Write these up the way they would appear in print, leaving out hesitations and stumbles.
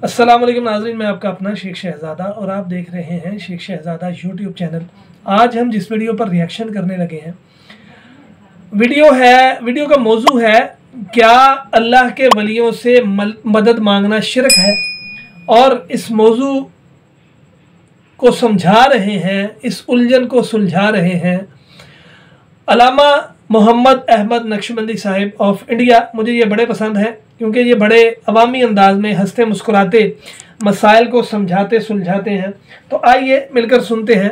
अस्सलाम वालेकुम नाज़रीन, मैं आपका अपना शेख शहज़ादा और आप देख रहे हैं शेख शहज़ादा यूट्यूब चैनल। आज हम जिस वीडियो पर रिएक्शन करने लगे हैं, वीडियो का मौजू है क्या अल्लाह के वलियों से मदद मांगना शिरक है। और इस मौजू को समझा रहे हैं, इस उलझन को सुलझा रहे हैं अल्लामा मोहम्मद अहमद नक्शबंदी साहिब ऑफ इंडिया। मुझे ये बड़े पसंद हैं क्योंकि ये बड़े अवामी अंदाज में हंसते मुस्कुराते मसाइल को समझाते सुलझाते हैं। तो आइए मिलकर सुनते हैं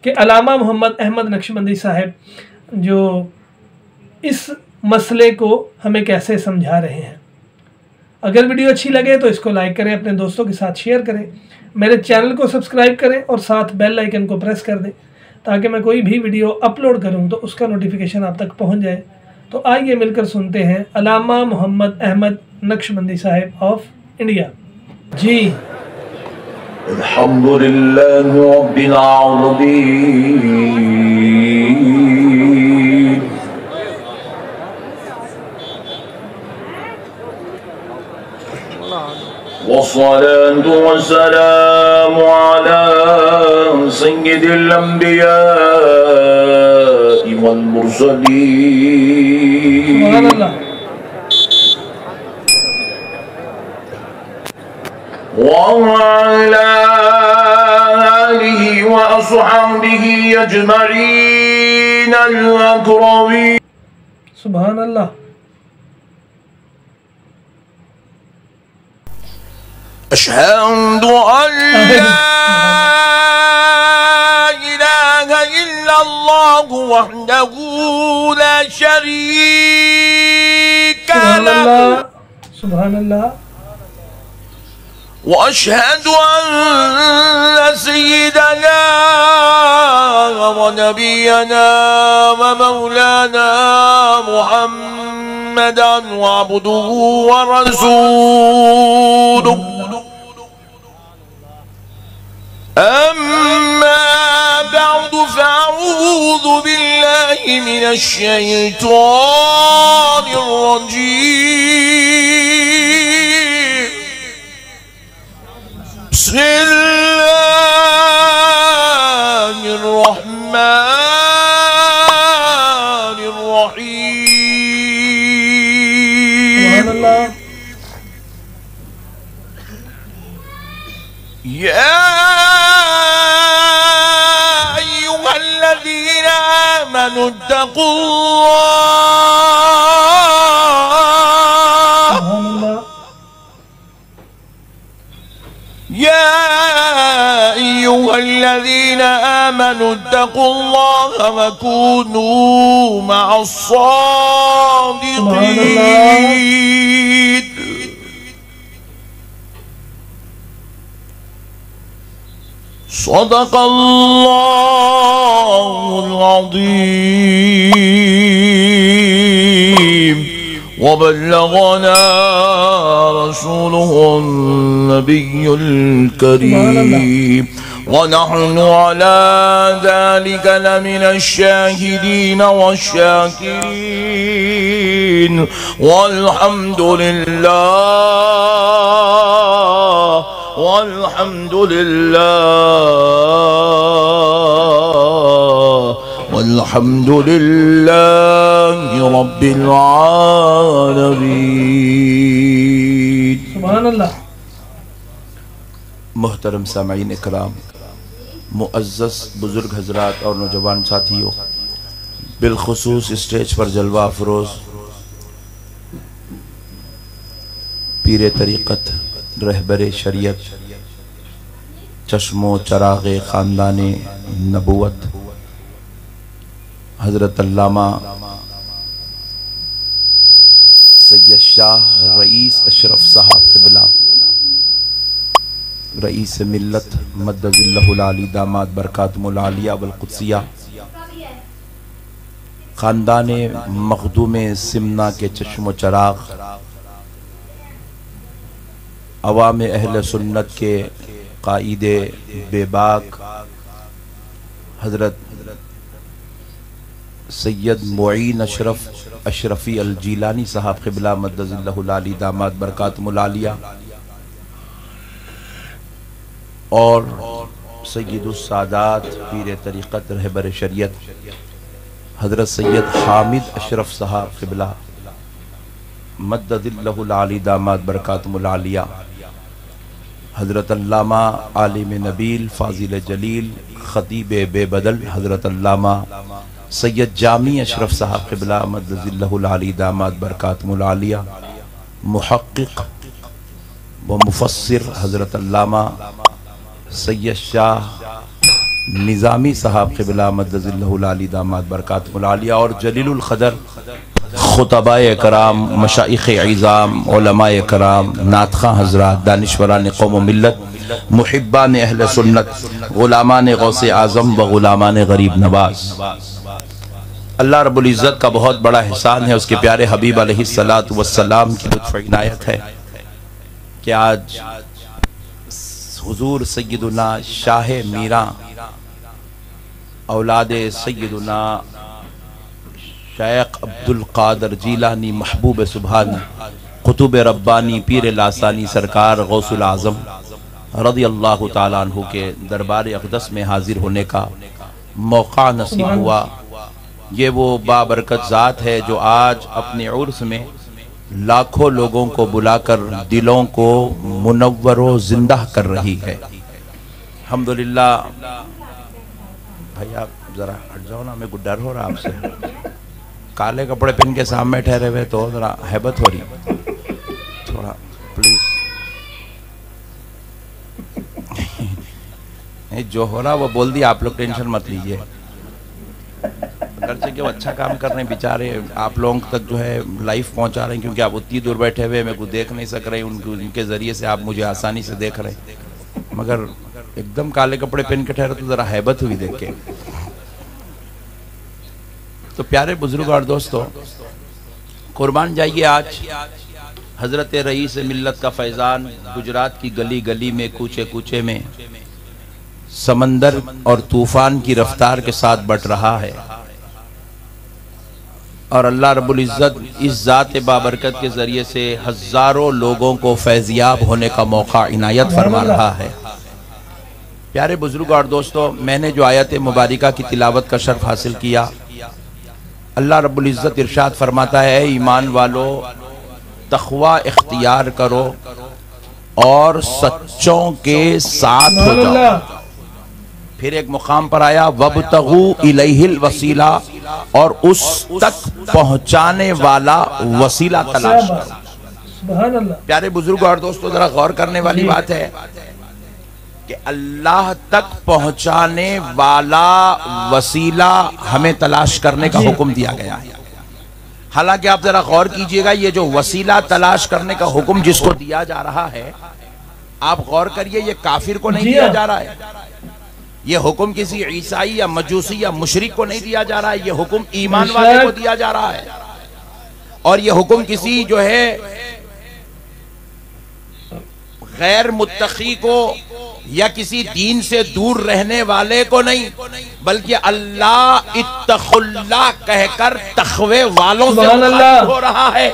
कि अल्लामा मोहम्मद अहमद नक्शबंदी साहिब जो इस मसले को हमें कैसे समझा रहे हैं। अगर वीडियो अच्छी लगे तो इसको लाइक करें, अपने दोस्तों के साथ शेयर करें, मेरे चैनल को सब्सक्राइब करें और साथ बेल आइकन को प्रेस कर दें ताकि मैं कोई भी वीडियो अपलोड करूं तो उसका नोटिफिकेशन आप तक पहुंच जाए। तो आइए मिलकर सुनते हैं अल्लामा मोहम्मद अहमद नक्शबंदी साहिब ऑफ इंडिया। जी अल्हम्दुलिल्लाह रब्बिल आलमीन वस्सलातु वस्सलामु अला सय्यिदिल अंबिया वल मुरसलीन। सुभान अल्लाह। वअला आलिहि व अस्हाबिहि अजमईन अल-अकरमीन। सुभान अल्लाह। अशहदु अल्ला इलाहा इल्लल्लाह वहदहु ला शरीका लहु सुभान अल्लाह। व अशहदु अन्न सय्यदना व नबियना व मौलाना मुहम्मदन अब्दुहु व रसूलुहु। अम्मा बअद फअऊज़ु बिल्लाहि मिनश शैतानिर रजीम। बिस्मिल्लाहिर रहमानिर रहीम। या अय्युहल्लज़ीना आमनू इत्तक़ुल्लाह। या अय्युहल्लज़ीना आमनू इत्तक़ुल्लाह व कूनू मअस-सादिक़ीन। सदक़ल्लाहुल अज़ीम व बल्लगना रसूलुहुन नबियुल करीम व नहनु अला ज़ालिका लमिनश शाहिदीन वश्शाकिरीन वल्हम्दुलिल्लाहि रब्बिल आलमीन। सुभान अल्लाह। मोहतरम सामईन इकराम, मुअज़्ज़ज़ बुजुर्ग हजरात और नौजवान साथियों, बिलखुसूस स्टेज पर जलवा अफरोज पीरे तरीक़त, रहबरे शरीयत, चश्मो चराग़े ख़ानदाने नबूवत हज़रत अल्लामा सैयद शाह रईस अशरफ साहब क़िबला रईस मिल्लत मद्दज़िल्लहुल आली दामाद बरकातुहुल आलिया वल क़ुद्सिया ख़ानदाने मख़दूमे सिमना के चश्मो चराग़, अवाम अहले सुन्नत के कायदे बेबाक हज़रत सैयद मुईन अशरफी अल जीलानी साहब क़िबला मद्दज़िल्लहुल आली दामाद बरकातुहुल आलिया और सय्यदुस सादात पीर तरीक़त रहबर शरीयत हज़रत सैयद हामिद अशरफ साहब क़िबला मद्ददिल्लहुल आली दामाद बरकातुहुल आलिया, हज़रत अल्लामा आलिम नबील फ़ाज़िल जलील ख़तीब बेबदल हज़रत अल्लामा सैयद जामी अशरफ साहब क़िबला मद्ददिल्लहुल आली दामाद बरकातुहुल आलिया, मुहक़्क़िक़ व मुफ़स्सिर हज़रत अल्लामा सैयद शाह निज़ामी साहब क़िबला मद्ददिल्लहुल आली दामाद बरकातुहुल आलिया और जलीलुल क़दर खुतबाए कराम, मशाइख़ इज़ाम, उलमाए कराम, नातख़ा हज़रात, दानिशवरान कौम व मिल्लत, मुहिब्बान अहले सुन्नत, ग़ुलामान गौसे आज़म व ग़ुलामान गरीब नवाज़, अल्लाह रब्बुल इज़्ज़त का बहुत बड़ा एहसान है, उसके प्यारे हबीब अलैहिस्सलातु वस्सलाम की लुत्फ़ इनायत है कि आज हुज़ूर सय्यदुना शाह मीरा औलादे सय्यदुना शेख अब्दुल कादर जीलानी महबूब सुबहानी कुतुब रब्बानी पीर लासानी सरकार गौसुल आज़म रज़ियल्लाहु ताला अन्हु के दरबार अक़दस में हाजिर होने का मौका नसीब हुआ। ये वो बाबरकत ज़ात है जो आज अपने उर्स में लाखों लोगों को बुलाकर दिलों को मुनव्वर व जिंदा कर रही है। अल्हम्दुलिल्लाह। भाई आप ज़रा हट जाओ ना, मेरे को डर हो रहा आपसे। काले कपड़े पहन के सामने ठहरे हुए तो ज़रा हैबत हो रही, थोड़ा प्लीज़। जो हो रहा वो बोल दिया, आप लोग टेंशन मत लीजिए। घर से क्यों अच्छा काम कर रहे हैं बेचारे, आप लोगों तक जो है लाइव पहुंचा रहे हैं, क्योंकि आप उतनी दूर बैठे हुए मेरे को देख नहीं सक रहे, उनके ज़रिए से आप मुझे आसानी से देख रहे हैं। मगर एकदम काले कपड़े पहन के ठहरे तो ज़रा हैबत हुई देख के। तो प्यारे बुजुर्ग और दोस्तों, कुर्बान जाइए आज हज़रत रईस मिल्लत का फैज़ान गुजरात की गली गली में, कूचे कूचे में समंदर और तूफान की रफ्तार के साथ बढ़ रहा है और अल्लाह रब्बुल इज़्ज़त इस ज़ात बाबरकत के ज़रिए से हज़ारों लोगों को फैज़याब होने का मौका इनायत फरमा रहा है। प्यारे बुजुर्ग और दोस्तों, मैंने जो आयत मुबारका की तिलावत का शर्फ हासिल किया, अल्लाह रब्बुल इज़्ज़त इरशाद फरमाता है, ईमान वालो तक़वा इख्तियार करो और सच्चों के साथ हो जाओ। फिर एक मुकाम पर आया, वब्तगू इलैहिल वसीला, और उस तक पहुंचाने वाला वसीला तलाश करो। प्यारे बुजुर्ग और दोस्तों, जरा गौर करने वाली बात है कि अल्लाह तक पहुंचाने वाला वसीला हमें तलाश करने का हुक्म दिया गया है। हालांकि आप जरा गौर कीजिएगा, ये जो वसीला तलाश करने का हुक्म जिसको दिया जा रहा है, आप गौर करिए, ये काफिर को नहीं दिया जा रहा है, ये हुक्म किसी ईसाई या मजूसी या मुशरिक को नहीं दिया जा रहा है, ये हुक्म ईमान वाले को दिया जा रहा है। और ये हुक्म किसी जो है गैर मुत्तकी को या किसी दीन से दूर रहने वाले को नहीं, बल्कि अल्लाह इत्तखुल्लाह कहकर तखवे वालों से मुखातिब हो रहा है,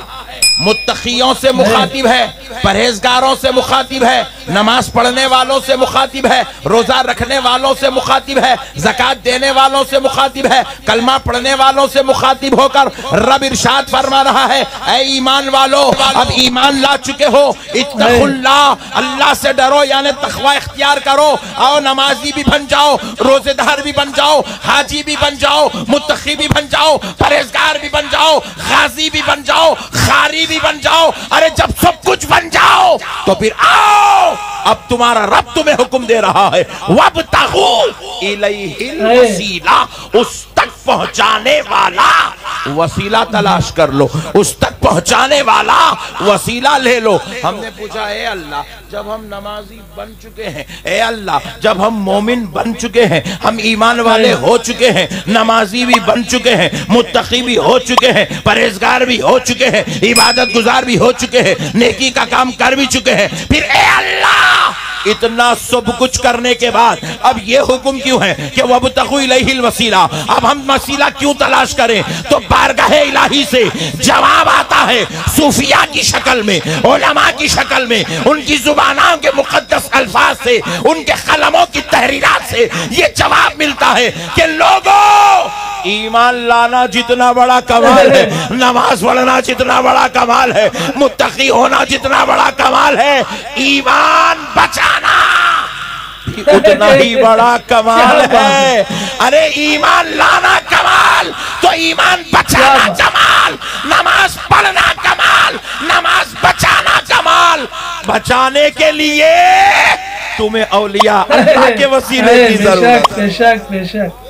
मुत्तकियों से मुखातिब है, परहेजगारों से मुखातिब है, नमाज पढ़ने वालों से मुखातिब है, रोजा रखने वालों से मुखातिब है, ज़कात देने वालों से मुखातिब है, कलमा पढ़ने वालों से मुखातिब होकर रब इरशाद फरमा रहा है, ऐ ईमान वालो, अब ईमान ला चुके हो, इत्तखुल्लाह, अल्लाह से डरो, यानी तक़वा इख्तियार करो, आओ नमाजी भी बन जाओ, रोजेदार भी बन जाओ, हाजी भी बन जाओ, मुत्तकी भी बन जाओ, परहेजगार भी बन जाओ, गाजी भी बन जाओ, खारी भी बन जाओ। अरे जब सब कुछ बन जाओ तो फिर आओ, अब तुम्हारा रब तुम्हें हुक्म दे रहा है, वब्तगू इलैहिल वसीला, उस तक पहुंचाने वाला वसीला तलाश कर लो, उस तक पहुंचाने वाला वसीला ले लो। हमने पूछा, ए अल्लाह, जब हम नमाजी बन चुके हैं, ए अल्लाह, जब हम मोमिन बन चुके हैं, हम ईमान वाले हो चुके हैं, नमाजी भी बन चुके हैं, मुत्तकी भी हो चुके हैं, परहेजगार भी हो चुके हैं, इबादत गुजार भी हो चुके हैं, नेकी का काम कर भी चुके हैं, फिर ए अल्लाह, इतना सब कुछ करने के बाद अब ये हुक्म क्यों है कि वब्तगू इलैहिल वसीला, अब हम वसीला क्यों तलाश करें? तो बारगाह इलाही से जवाब आता है सूफिया की शक्ल में, उलमा की शक्ल में, उनकी जुबानों के मुकद्दस अल्फाज अल्फाज से, उनके कलमों की तहरीरात से ये जवाब मिलता है कि लोगों, ईमान लाना जितना बड़ा कमाल है, नमाज पढ़ना जितना बड़ा कमाल है, मुत्तकी होना जितना बड़ा कमाल है, ईमान बचाना उतना ही बड़ा कमाल है। अरे ईमान लाना कमाल तो ईमान बचाना कमाल, नमाज पढ़ना कमाल, नमाज बचाना कमाल। बचाने के लिए तुम्हें औलिया अल्लाह के वसीले की जरूरत है, बेशक बेशक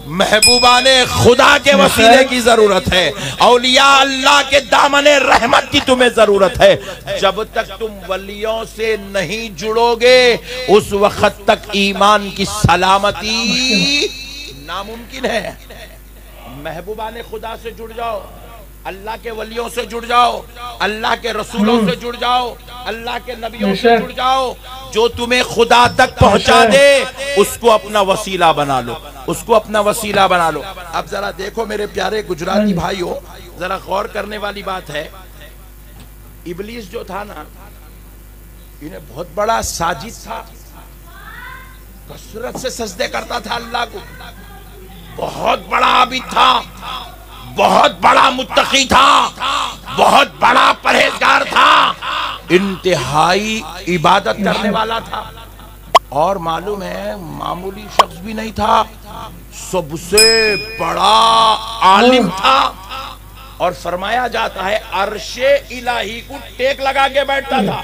महबूबाने खुदा के वसीले की जरूरत है, औलिया अल्लाह के दामने रहमत की तुम्हें जरूरत है। जब तक तुम वलियों से नहीं जुड़ोगे उस वक्त तक ईमान की सलामती नामुमकिन है। महबूबाने खुदा से जुड़ जाओ, अल्लाह के वलियों से जुड़ जाओ, अल्लाह के रसूलों से जुड़ जाओ, अल्लाह के नबियों से जुड़ जाओ। जो तुम्हें खुदा तक पहुंचा दे उसको अपना वसीला बना लो, उसको अपना वसीला बना लो। अब जरा देखो मेरे प्यारे गुजराती भाइयों, जरा गौर करने वाली बात है, इबलीस जो था ना, इन्हें बहुत बड़ा साजिद था, कसरत से सजदे करता था अल्लाह को, बहुत बड़ा आबिद था, बहुत बड़ा मुत्तकी था, बहुत बड़ा परहेजगार था, इंतहाई इबादत करने वाला था। और मालूम है मामूली शख्स भी नहीं था, सबसे बड़ा आलिम था। और फरमाया जाता है अर्शे इलाही को टेक लगा के बैठता था,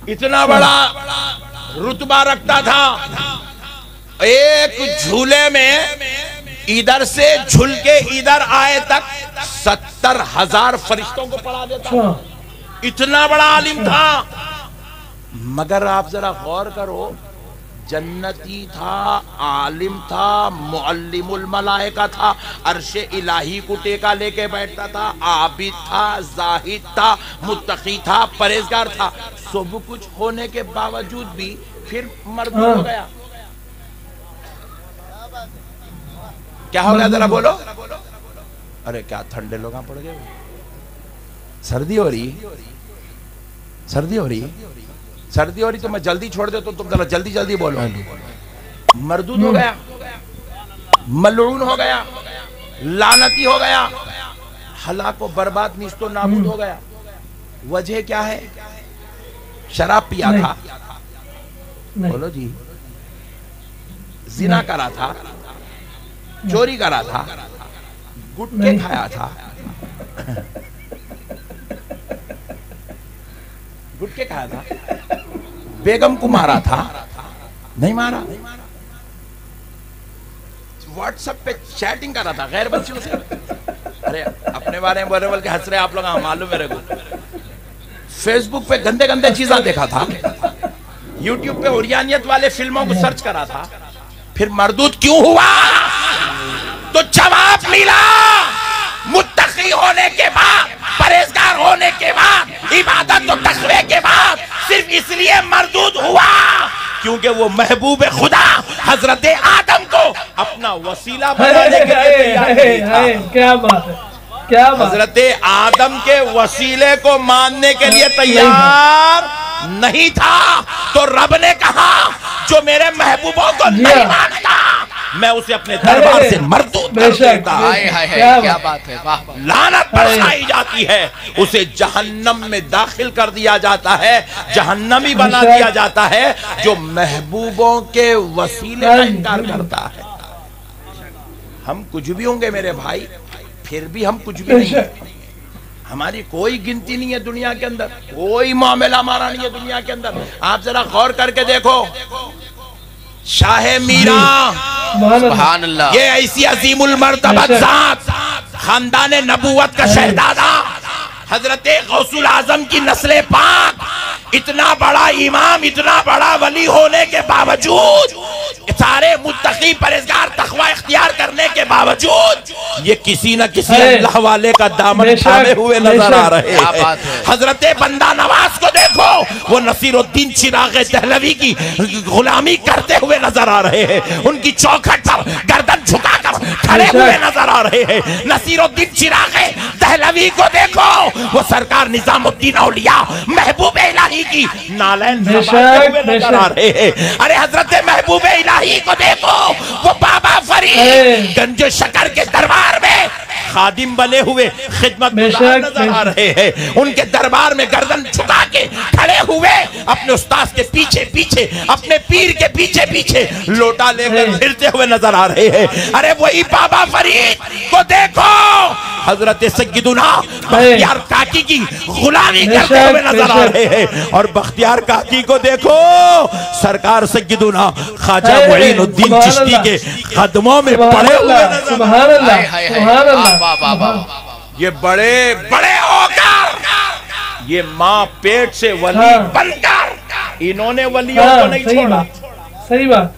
इतना बड़ा रुतबा रखता था। एक झूले में इधर से झूल के इधर आए तक 70,000 फरिश्तों को पढ़ा देता, इतना बड़ा आलिम था। मगर आप जरा गौर करो, जन्नती था, आलिम था, मुअल्लिमुल मलाइका था, अर्शे इलाही को टेका लेके बैठता था, आबिद था, जाहिद था, मुत्तकी था, परहेजगार था। सब कुछ होने के बावजूद भी फिर मरदूद हो गया। क्या हो गया जरा बोलो? अरे क्या ठंडे लोग पड़ गए, सर्दी हो रही, सर्दी हो रही, सर्दी हो रही तो मैं जल्दी छोड़ दे तो तुम जरा जल्दी जल्दी बोलो। मरदूद हो गया, मलऊन हो गया, लानती हो गया, हलाक व बर्बाद निस्तो नाबूद हो गया। वजह क्या है? शराब पिया था, बोलो जी, जिना करा था, चोरी करा था, गुटखे खाया था, गुटखे खाया था, बेगम को मारा था, नहीं मारा, व्हाट्सएप पे चैटिंग कर रहा था गैर बच्चियों से। अरे अपने बारे में बोले बोल के हंस रहे आप लोग, मालूम मेरे को। फेसबुक पे गंदे गंदे चीजें देखा था, यूट्यूब पे हुरियानियत वाले फिल्मों को सर्च करा था। फिर मरदूद क्यों हुआ? तो जवाब मिला, मुत्तकी होने के बाद, परहेजगार होने के बाद, इबादत और तकवे के बाद सिर्फ इसलिए मरदूद हुआ क्योंकि वो महबूब खुदा हजरत आदम को अपना वसीला बनाने के लिए तैयार नहीं था। क्या बात है, क्या बात। हजरत आदम के वसीले को मानने के लिए तैयार नहीं था, तो रब ने कहा जो मेरे महबूबों को नहीं मानता मैं उसे अपने दरबार से मरदूद कर देता। क्या बात है, वाह। लानत बरसाई जाती है, उसे जहन्नम में दाखिल कर दिया जाता है, जहन्नमी बना दिया जाता है जो महबूबों के वसीले का इनकार करता है। हम कुछ भी होंगे मेरे भाई, फिर भी हम कुछ भी नहीं है, हमारी कोई गिनती नहीं है दुनिया के अंदर, कोई मामला हमारा नहीं है दुनिया के अंदर। आप जरा गौर करके देखो, शाह मीरा, सुभान अल्लाह, ये ऐसी अजीमुल मर्तबत जात, खानदान नबूवत का शहजादा, हजरत गौसुल आजम की नस्ल पाक, इतना बड़ा इमाम, इतना बड़ा वली होने के बावजूद, सारे मुत्तकी परहेजगार तकवा इख्तियार करने के बावजूद ये किसी न किसी अल्लाह वाले का दामन थामे हुए नजर आ रहे हैं। हजरत बंदा नवाज को देखो, वो नसीरुद्दीन चिराग दहलवी की गुलामी करते हुए नजर आ रहे हैं। उनकी चौखट पर गर्दन झुकाकर खड़े हुए नजर आ रहे हैं। नसीरुद्दीन चिरागे दहलवी को देखो, वो सरकार निजामुद्दीन औलिया महबूब इलाही की नालैन नजर आ रहे हैं। अरे हजरत महबूब इलाही को देखो, वो बाबा फरीद गंज शकर के दरबार में खादिम बने हुए खिदमत नजर आ रहे हैं। उनके दरबार में गर्दन झुका के खड़े हुए अपने उस्ताद के पीछे पीछे, अपने पीर के पीछे पीछे लोटा लेकर फिरते हुए नजर आ रहे हैं। अरे वही बाबा फरीद को देखो, हजरत सय्यदुना बख्तियार काकी की गुलामी करते हुए नजर आ रहे हैं। और बख्तियार काकी को देखो, सरकार सय्यदुना ख्वाजा मुईनुद्दीन चिश्ती के कदमों में पड़े हुए नजर आ रहे हैं। ये बड़े बड़े होकर, ये माँ पेट से वली बनकर इन्होंने वलियों को नहीं छोड़ा। सही बात।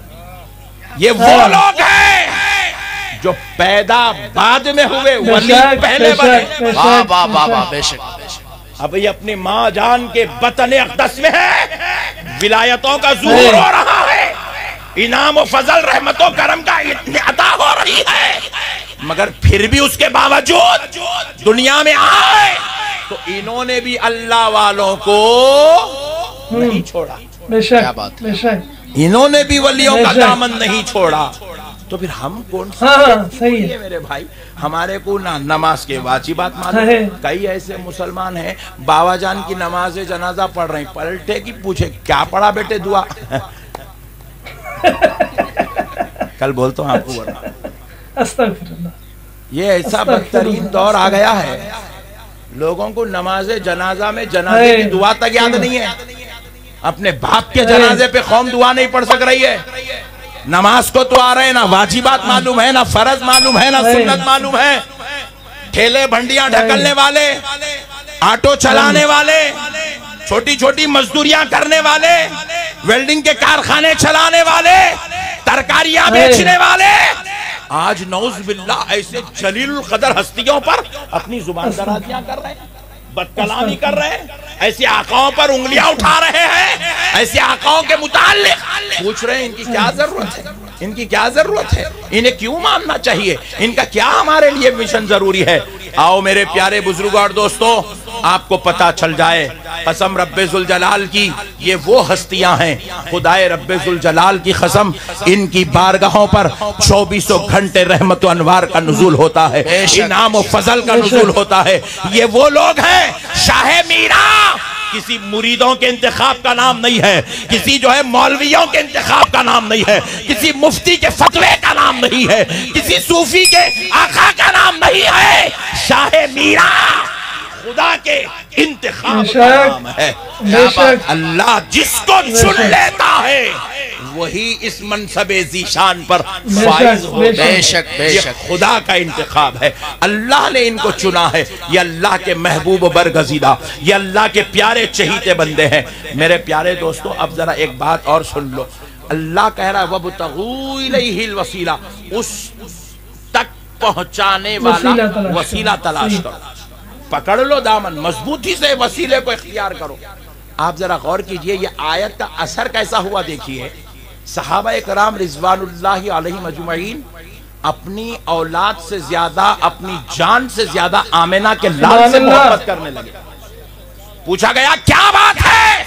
ये वो लोग हैं जो पैदा बाद में हुए, वली पहले बने। वाह वाह वाह वाह, बेशक। अब ये अपनी माँ जान के बतन अक़दस में है, विलायतों का ज़ुहूर हो रहा है, इनाम और फजल रहमतों करम का इतनी अता हो रही है, मगर फिर भी उसके बावजूद दुनिया में आए तो इन्होंने भी अल्लाह वालों को नहीं छोड़ा। क्या बात है। इन्होंने भी वलियों का दामन नहीं छोड़ा। तो फिर हम कौन सा? सही है मेरे भाई, हमारे को ना नमाज के वाजिबात मालूम है। कई ऐसे मुसलमान हैं बाबा जान की नमाज जनाजा पढ़ रहे हैं, पलटे की पूछे क्या पढ़ा बेटे दुआ कल बोलता हूँ आपको बोला। ये ऐसा बदतरीन दौर आ गया है, लोगों को नमाज जनाजा में जनाजे की दुआ तक याद नहीं है। अपने बाप के जनाजे पे कौम दुआ नहीं पढ़ सक रही है। नमाज को तो आ रहे हैं, ना वाजिबात मालूम है, ना फर्ज मालूम है, ना सुन्नत मालूम है। ठेले भंडियां ढकलने वाले, ऑटो चलाने वाले, छोटी छोटी मजदूरियां करने वाले, वेल्डिंग के कारखाने चलाने वाले, तरकारियां बेचने वाले, आज नौज बिल्लाह ऐसे जलील कदर हस्तियों पर अपनी जुबान दराजियां कर रहे हैं, बदकलामी कर रहे हैं, ऐसे आकाओं पर उंगलियां उठा रहे हैं, ऐसे आकाओं के मुताल्लिक पूछ रहे हैं इनकी क्या जरूरत है, इनकी क्या जरूरत है, इन्हें क्यों मानना चाहिए, इनका क्या हमारे लिए मिशन जरूरी है। आओ मेरे प्यारे बुजुर्गों और दोस्तों, आपको पता चल जाए कसम रब्बे जुल जलाल की, ये वो हस्तियां हैं, खुदाए रब्बे जुल जलाल की कसम, इनकी बारगाहों पर 2400 घंटे रहमत व अनवार का नुज़ूल होता है, इनाम व फजल का नुज़ूल होता है। ये वो लोग हैं, शाह मीरा किसी मुरीदों के इंतखाब का नाम नहीं है, किसी जो है मौलवियों के इंतखाब का नाम नहीं है, किसी मुफ्ती के फतवे का नाम नहीं है, किसी सूफी के आका का नाम नहीं है। शाह मीरा खुदा के इंतखाब का नाम है। अल्लाह जिसको चुन लेता है वही इस मनसबे ज़ीशान पर फाइज हो। बेशक बेशक, खुदा का इंतखाब है, अल्लाह ने इनको चुना है। ये अल्लाह के महबूब बरगज़ीदा, ये अल्लाह के प्यारे चहीते बंदे हैं। मेरे प्यारे दोस्तों, अब जरा एक बात और सुन लो। अल्लाह कह रहा है वब्तगू इलैहिल वसीला, उस तक पहुंचाने वाला वसीला तलाश करो, पकड़ लो दामन, मजबूती से वसीले को इख्तियार करो। आप जरा गौर कीजिए, ये आयत का असर कैसा हुआ देखिए। सहाबा कराम रिजवानुल्लाहि अलैहिम अजमईन अपनी औलाद से ज्यादा, अपनी जान से ज्यादा आमिना के लाल से मोहब्बत करने लगे। पूछा गया क्या बात है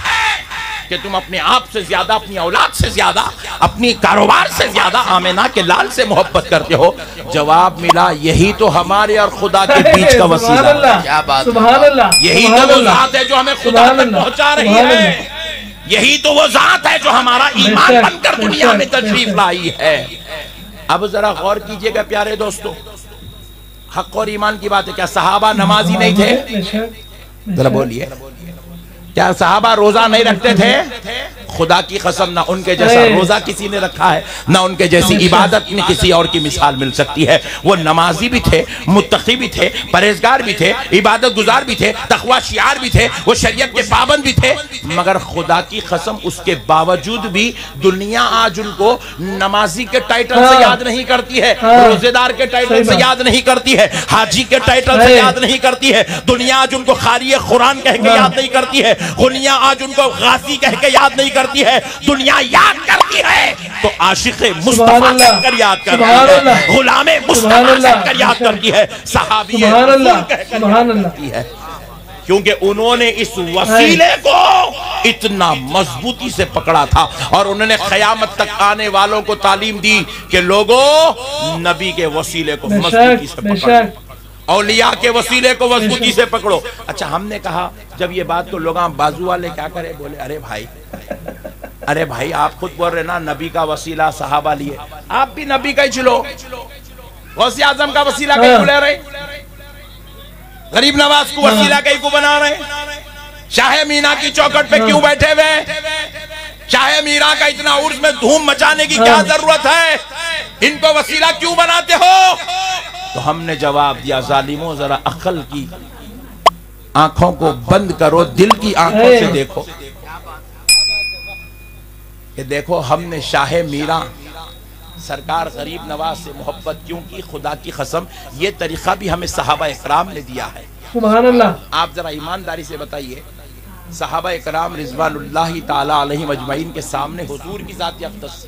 कि तुम अपने आप से ज्यादा, अपनी औलाद से ज्यादा, अपनी कारोबार से ज्यादा आमिना के लाल से मोहब्बत करते हो? जवाब मिला, यही तो हमारे और खुदा के बीच का वसीला है। क्या बात, यही तो वो जात है जो हमें खुदा तक पहुंचा रही है, यही तो वो जात है जो हमारा ईमान बनकर दुनिया में तशरीफ लाई है। अब जरा गौर कीजिएगा प्यारे दोस्तों, हक और ईमान की बात है। क्या सहाबा नमाजी नहीं थे? जरा बोलिए, क्या सहाबा रोजा नहीं रखते थे? खुदा की कसम, ना उनके जैसा रोजा किसी ने रखा है, ना उनके जैसी इबादत में किसी और की मिसाल मिल सकती है। वो नमाजी भी थे, मुत्तकी भी थे, परहेजगार भी थे, इबादत गुजार भी थे, तकवा शियार भी थे, वो शरीयत के पाबंद भी थे, मगर खुदा की कसम उसके बावजूद भी दुनिया आज उनको नमाजी के टाइटल से याद नहीं करती है, रोजेदार के टाइटल से याद नहीं करती है, हाजी के टाइटल से याद नहीं करती है। दुनिया आज उनको खारी कुरान कह के याद नहीं करती है, दुनिया आज उनको गाजी कह के याद नहीं करती करती है, दुनिया याद करती है तो आशिक़े मुस्तफा कहकर याद करती है, गुलामे मुस्तफा कहकर याद करती है, सहाबी कहती है, क्योंकि उन्होंने इस वसीले को इतना मजबूती से पकड़ा था और उन्होंने क़यामत तक आने वालों को तालीम दी कि लोगों नबी के वसीले को मजबूती से पकड़ो, औलिया के वसीले को मजबूती से पकड़ो। अच्छा, हमने कहा जब ये बात तो लोग बाजू वाले क्या करे, बोले अरे भाई आप खुद बोल रहे ना नबी का वसीला सहाबा लिए, आप भी नबी का ही चलो, गौसे आजम का वसीला कहीं बुला रहे, गरीब नवाज को वसीला कहीं को बना रहे, शाहे मीना की चौखट पे क्यों बैठे हुए, शाहे मीरा का इतना उर्स में धूम मचाने की क्या जरूरत है, इनको वसीला क्यों बनाते हो? तो हमने जवाब दिया, जालिमों जरा अक्ल की आंखों को बंद करो, दिल की आंखों से देखो कि देखो हमने शाहे मीरा सरकार गरीब नवाज से मोहब्बत क्यों की, खुदा की कसम ये तरीका भी हमें सहाबा इकराम ने दिया है। सुभान अल्लाह। आप जरा ईमानदारी से बताइए, सहाबा इकराम रिज़वानुल्लाहि ताला अलैहिम अजमईन के सामने हुजूर की जात अक़दस,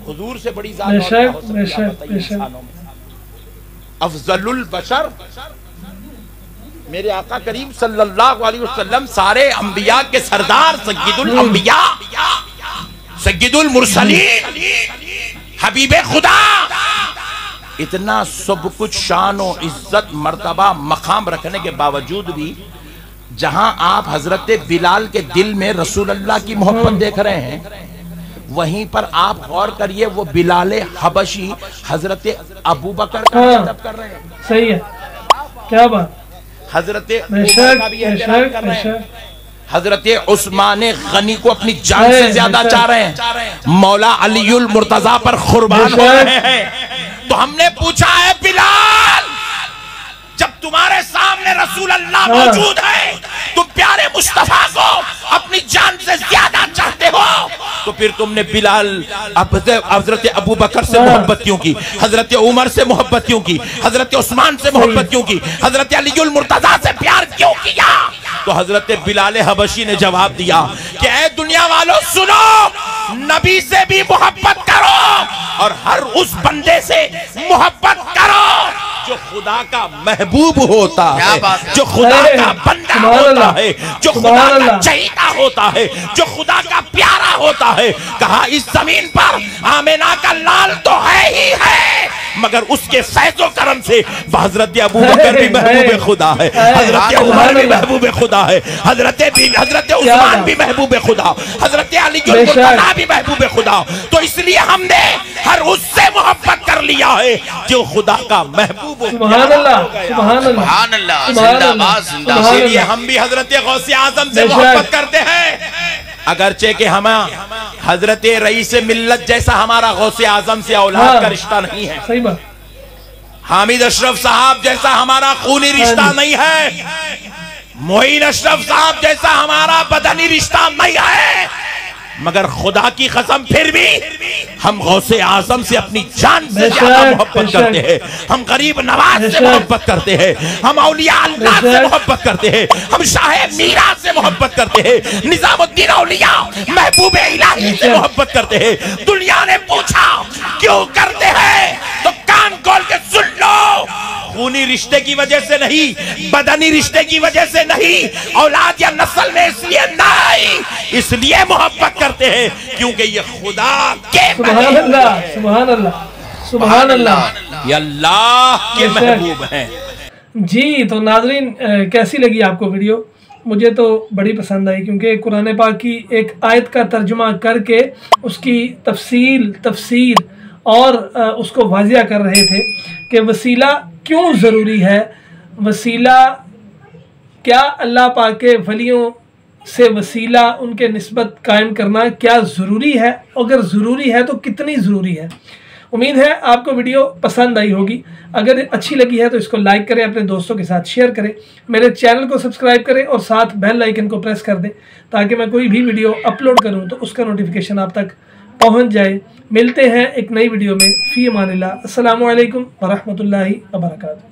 हुजूर से बड़ी जात इंसानों में अफजलुल बशर मेरे आका करीम सल्लल्लाहु अलैहि वसल्लम, सारे अंबिया के सरदार, सय्यदुल अंबिया, सय्यदुल मुरसलीन, हबीबे खुदा, इतना सब कुछ शान और इज्जत मर्तबा मकाम रखने के बावजूद भी जहां आप हजरत बिलाल के दिल में रसूल अल्लाह की मोहब्बत देख रहे हैं, वहीं पर आप गौर करिए वो बिलाल हबशी हजरत अबू बकर का अदब कर रहे हैं। सही है, क्या बात, हजरत का भी एहतराम कर रहे हैं, हजरत उस्मान गनी को अपनी जान से ज्यादा चाह रहे हैं, मौला अलीउल मुर्तजा पर कुर्बान हो रहे हैं। तो हमने पूछा है बिलाल, जब तुम्हारे सामने रसूल अल्लाह मौजूद है, तुम प्यारे मुस्तफा को अपनी जान से ज्यादा चाहते हो, तो फिर तुमने बिलाल हजरत अबू बकर से मोहब्बत क्यों की, हजरत उमर से मोहब्बत क्यों की, हजरत उस्मान से मोहब्बत क्यों की, हजरत अलीउल मुर्तजा से प्यार क्यों किया? तो हजरत बिलाल हबशी ने जवाब दिया कि ऐ दुनिया वालों सुनो, नबी से भी मोहब्बत करो और हर उस बंदे से मोहब्बत करो जो खुदा का महबूब होता है, जो खुदा का बंदा होता है, जो खुदा का चहीता होता है, जो खुदा का प्यारा होता है। कहा इस जमीन पर आमिना का लाल तो है ही है, मगर उसके फैज़ो करम से हजरत अबू बकर भी महबूब खुदा है, हजरत उमर भी महबूब खुदा है, हजरत उस्मान भी महबूब खुदा, हजरत अली भी महबूब खुदा। तो इसलिए हमने हर उससे मोहब्बत कर लिया है जो खुदा का महबूब। सुभान अल्लाह, सुभान अल्लाह, जिंदाबाद जिंदाबाद। इसलिए हम भी हजरत गौसे आजम से मोहब्बत करते हैं, अगरचे के हम हजरत रईस मिल्लत जैसा हमारा गौसे आजम से औलाद का रिश्ता नहीं है, सही बात, हामिद अशरफ साहब जैसा हमारा खूनी रिश्ता नहीं है, मोइन अशरफ साहब जैसा हमारा बदनी रिश्ता नहीं है, मगर खुदा की कसम फिर भी हम गौसे आजम से अपनी जान से ज्यादा मोहब्बत करते हैं, हम गरीब नवाज से मोहब्बत करते हैं, हम औलिया अल्लाह से मोहब्बत करते हैं, हम शाहे मीरा से मोहब्बत करते हैं, निजामुद्दीन औलिया महबूब इलाही से मोहब्बत करते हैं। दुनिया ने पूछा क्यों करते हैं, तो कान खोल के सुन लो, खूनी रिश्ते की वजह से नहीं, बदनी रिश्ते की वजह से नहीं, औलाद या नस्ल में इसलिए नहीं, इसलिए मोहब्बत करते हैं क्योंकि ये खुदा के सुभान अल्लाह, सुभान अल्लाह, सुभान अल्लाह, ये अल्लाह के महबूब हैं। जी तो नाजरीन, कैसी लगी आपको वीडियो? मुझे तो बड़ी पसंद आई, क्योंकि कुरान पाक की एक आयत का तर्जुमा करके उसकी तफसीर और उसको वाजिया कर रहे थे कि वसीला क्यों ज़रूरी है, वसीला क्या अल्लाह पाक के वलियों से वसीला उनके निस्बत कायम करना क्या ज़रूरी है, अगर ज़रूरी है तो कितनी ज़रूरी है। उम्मीद है आपको वीडियो पसंद आई होगी, अगर अच्छी लगी है तो इसको लाइक करें, अपने दोस्तों के साथ शेयर करें, मेरे चैनल को सब्सक्राइब करें और साथ बेल आइकन को प्रेस कर दें ताकि मैं कोई भी वीडियो अपलोड करूं तो उसका नोटिफिकेशन आप तक पहुंच जाए। मिलते हैं एक नई वीडियो में। फ़ी अमानिल्लाह। अस्सलामु अलैकुम व रहमतुल्लाहि व बरकातुहू।